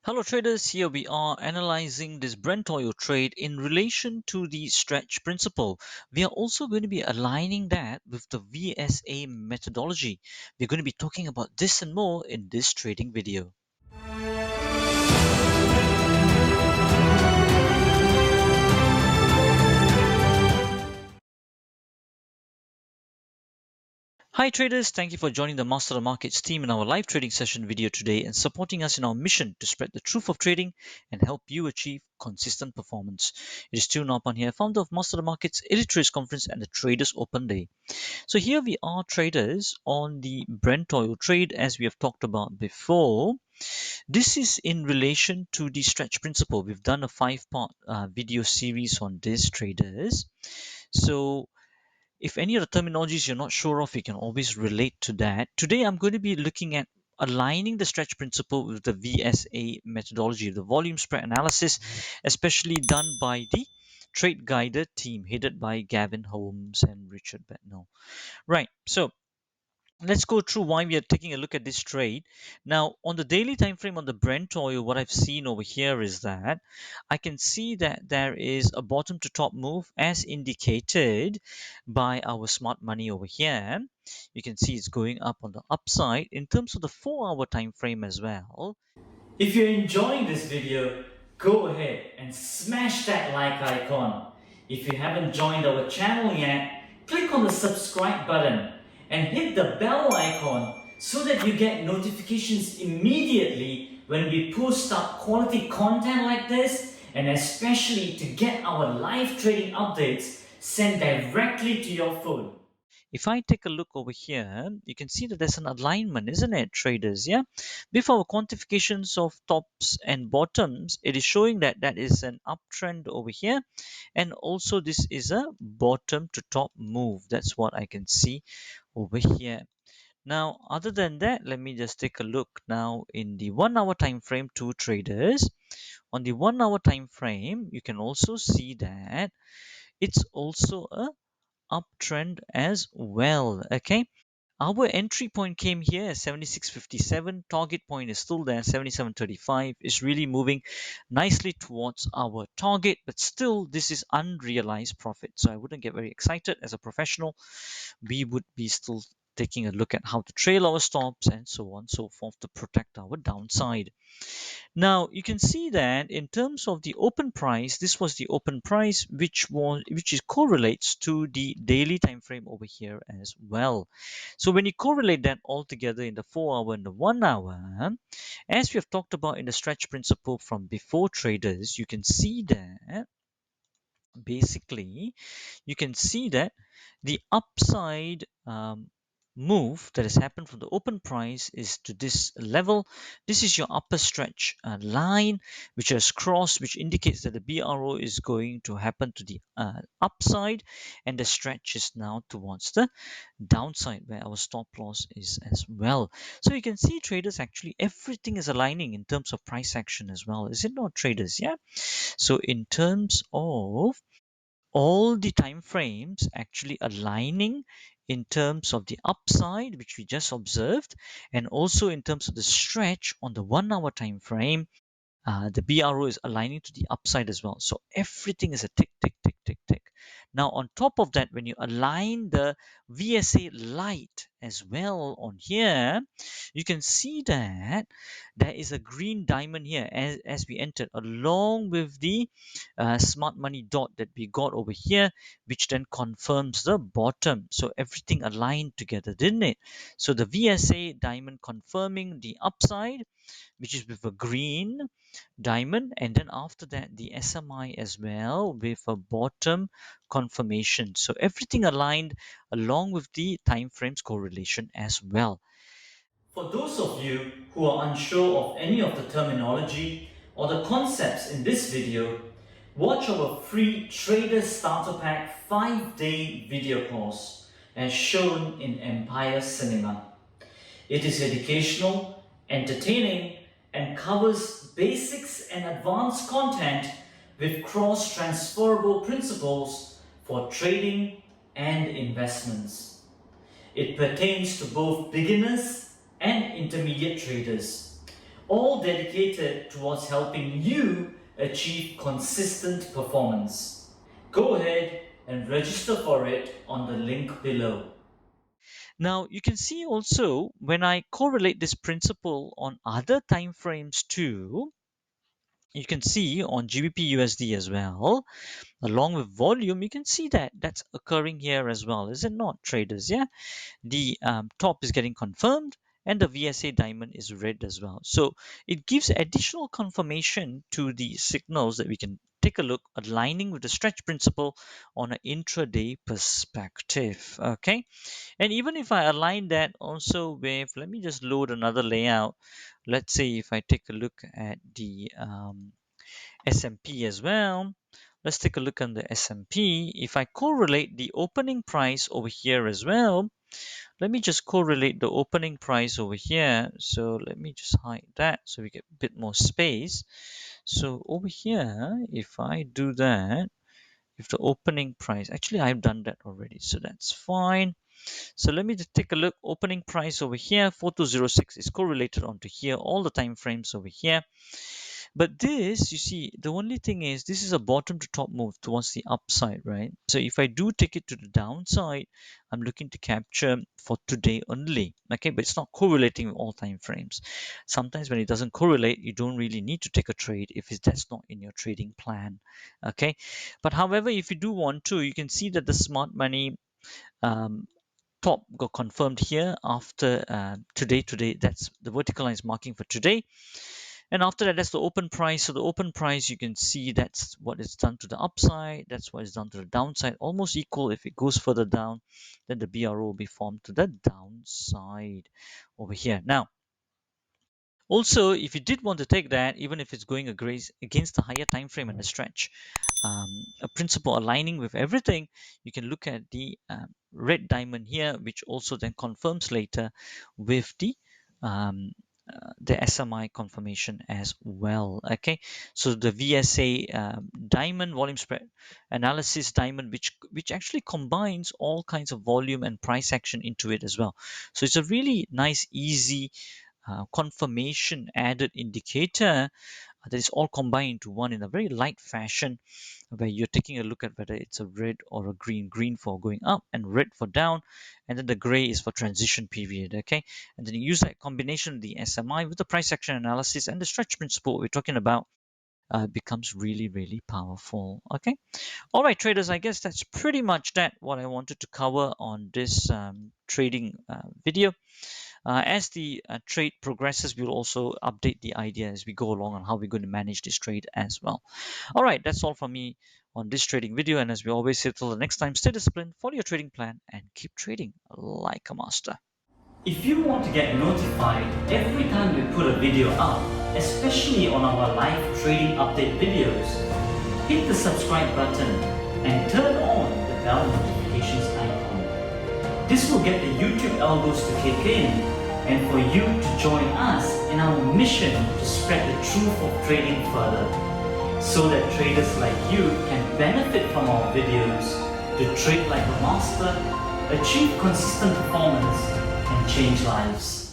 Hello traders, here we are analyzing this Brent oil trade in relation to the stretch principle. We are also going to be aligning that with the VSA methodology. We're going to be talking about this and more in this trading video. Hi traders, thank you for joining the Master the Markets team in our live trading session video today and supporting us in our mission to spread the truth of trading and help you achieve consistent performance. It is Stu Naupan here, founder of Master the Markets Illiterates Conference and the Traders Open Day. So here we are traders on the Brent oil trade as we have talked about before. This is in relation to the stretch principle. We've done a 5-part video series on this traders. So if any of the terminologies you're not sure of, you can always relate to that. Today I'm going to be looking at aligning the stretch principle with the VSA methodology, the volume spread analysis, especially done by the Trade Guider team headed by Gavin Holmes and Richard Betnell. Right, so let's go through why we are taking a look at this trade. Now, on the daily time frame on the Brent oil, what I've seen over here is that I can see that there is a bottom to top move as indicated by our smart money over here. You can see it's going up on the upside in terms of the 4-hour time frame as well. If you're enjoying this video, go ahead and smash that like icon. If you haven't joined our channel yet, click on the subscribe button and hit the bell icon so that you get notifications immediately when we post up quality content like this, and especially to get our live trading updates sent directly to your phone. If I take a look over here, you can see that there's an alignment, isn't it, traders? Yeah. With our quantifications of tops and bottoms, it is showing that that is an uptrend over here. And also this is a bottom to top move. That's what I can see over here. Now, other than that, let me just take a look now in the 1-hour time frame to traders. On the 1-hour time frame, you can also see that it's also a uptrend as well. Okay, our entry point came here at 76.57. Target point is still there, 77.35. It's really moving nicely towards our target, but still this is unrealized profit, so I wouldn't get very excited. As a professional, we would be still taking a look at how to trail our stops and so on and so forth to protect our downside. Now you can see that in terms of the open price, this was the open price which is correlates to the daily time frame over here as well. So when you correlate that all together in the 4-hour and the 1-hour, as we have talked about in the stretch principle from before traders, you can see that basically you can see that the upside move that has happened from the open price is to this level. This is your upper stretch line which has crossed, which indicates that the BRO is going to happen to the upside, and the stretch is now towards the downside where our stop loss is as well. So you can see traders, actually everything is aligning in terms of price action as well, is it not, traders? Yeah. So in terms of all the time frames actually aligning in terms of the upside which we just observed, and also in terms of the stretch on the 1-hour time frame, the BRO is aligning to the upside as well. So everything is a tick, tick, tick, tick, tick. Now, on top of that, when you align the VSA light as well on here, you can see that there is a green diamond here as we entered, along with the smart money dot that we got over here, which then confirms the bottom. So everything aligned together, didn't it? So the VSA diamond confirming the upside, which is with a green diamond, and then after that the SMI as well with a bottom confirmation. So everything aligned along with the time frames correlation as well. For those of you who are unsure of any of the terminology or the concepts in this video, watch our free Trader Starter Pack 5-day video course as shown in Empire Cinema. It is educational, entertaining, and covers basics and advanced content with cross-transferable principles for trading and investments. It pertains to both beginners and intermediate traders. all dedicated towards helping you achieve consistent performance. Go ahead and register for it on the link below. Now you can see also when I correlate this principle on other time frames too, you can see on GBP USD as well, along with volume, you can see that that's occurring here as well, is it not, traders? Yeah, the top is getting confirmed and the VSA diamond is red as well. So it gives additional confirmation to the signals that we can take a look, aligning with the stretch principle on an intraday perspective. Okay, and even if I align that also with, let me just load another layout. Let's say if I take a look at the S&P as well. Let's take a look on the S&P. If I correlate the opening price over here as well, let me just correlate the opening price over here. So let me just hide that so we get a bit more space. So over here, if I do that, if the opening price, actually I've done that already, so that's fine. So let me just take a look. Opening price over here, 4206 is correlated onto here, all the time frames over here. But this, you see, the only thing is this is a bottom to top move towards the upside, right? So if I do take it to the downside, I'm looking to capture for today only. Okay, but it's not correlating with all time frames. Sometimes when it doesn't correlate, you don't really need to take a trade if that's not in your trading plan. Okay, but however, if you do want to, you can see that the smart money um, top got confirmed here after today. That's the vertical line is marking for today, and after that, that's the open price. So the open price, you can see that's what it's done to the upside, that's what it's done to the downside, almost equal. If it goes further down, then the BRO will be formed to the downside over here. Now, also, if you did want to take that, even if it's going against the higher time frame and the stretch, a principle aligning with everything, you can look at the red diamond here, which also then confirms later with the SMI confirmation as well. Okay, so the VSA diamond volume spread analysis diamond, which actually combines all kinds of volume and price action into it as well. So it's a really nice, easy confirmation added indicator that is all combined into one in a very light fashion, where you're taking a look at whether it's a red or a green for going up and red for down, and then the gray is for transition period. Okay, and then you use that combination of the SMI with the price action analysis and the stretch principle we're talking about. Becomes really, really powerful. Okay, all right, traders, I guess that's pretty much that what I wanted to cover on this trading video. As the trade progresses, we'll also update the idea as we go along on how we're going to manage this trade as well. All right, that's all from me on this trading video. And as we always say, till the next time, stay disciplined, follow your trading plan, and keep trading like a master. If you want to get notified every time we put a video up, especially on our live trading update videos, hit the subscribe button and turn on the bell notifications icon. This will get the YouTube algos to kick in and for you to join us in our mission to spread the truth of trading further, so that traders like you can benefit from our videos to trade like a master, achieve consistent performance, and change lives.